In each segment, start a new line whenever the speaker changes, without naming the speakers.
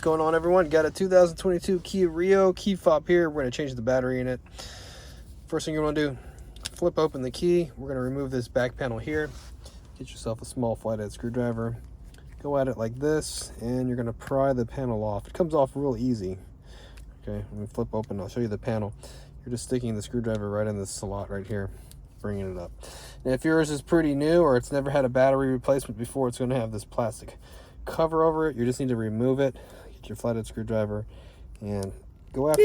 What's going on, everyone? Got a 2022 Kia Rio key fob here. We're going to change the battery in it. First thing you want to do, flip open the key. We're going to remove this back panel here. Get yourself a small flathead screwdriver. Go at it like this, and you're going to pry the panel off. It comes off real easy. Okay, let me flip open. I'll show you the panel. You're just sticking the screwdriver right in this slot right here, bringing it up. Now, if yours is pretty new or it's never had a battery replacement before, it's going to have this plastic cover over it. You just need to remove it. Get your flathead screwdriver and go after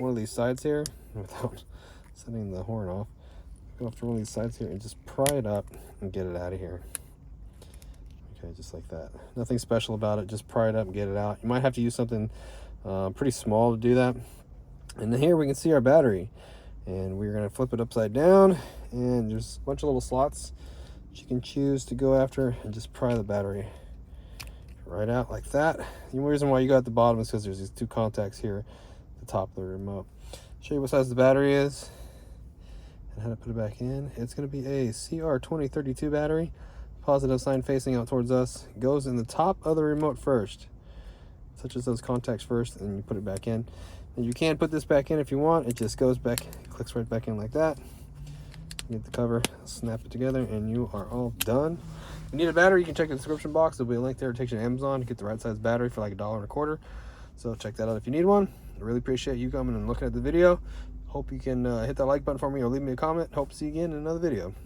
one of these sides here without setting the horn off. Go after one of these sides here and just pry it up and get it out of here. Okay, just like that. Nothing special about it. Just pry it up and get it out. You might have to use something pretty small to do that. And then here we can see our battery, and we're going to flip it upside down, and there's a bunch of little slots that you can choose to go after and just pry the battery right out like that. The reason why you got the bottom is because there's these two contacts here at the top of the remote. Show you what size the battery is and how to put it back in. It's going to be a CR2032 battery, positive sign facing out towards us. It goes in the top of the remote first, such as those contacts first, and you put it back in. And you can put this back in if you want. It just goes back, clicks right back in like that. Get the cover, snap it together, and you are all done. If you need a battery, you can check the description box. There'll be a link there. It takes you to Amazon to get the right size battery for like $1.25. So check that out if you need one. I really appreciate you coming and looking at the video. Hope you can hit that like button for me or leave me a comment. Hope to see you again in another video.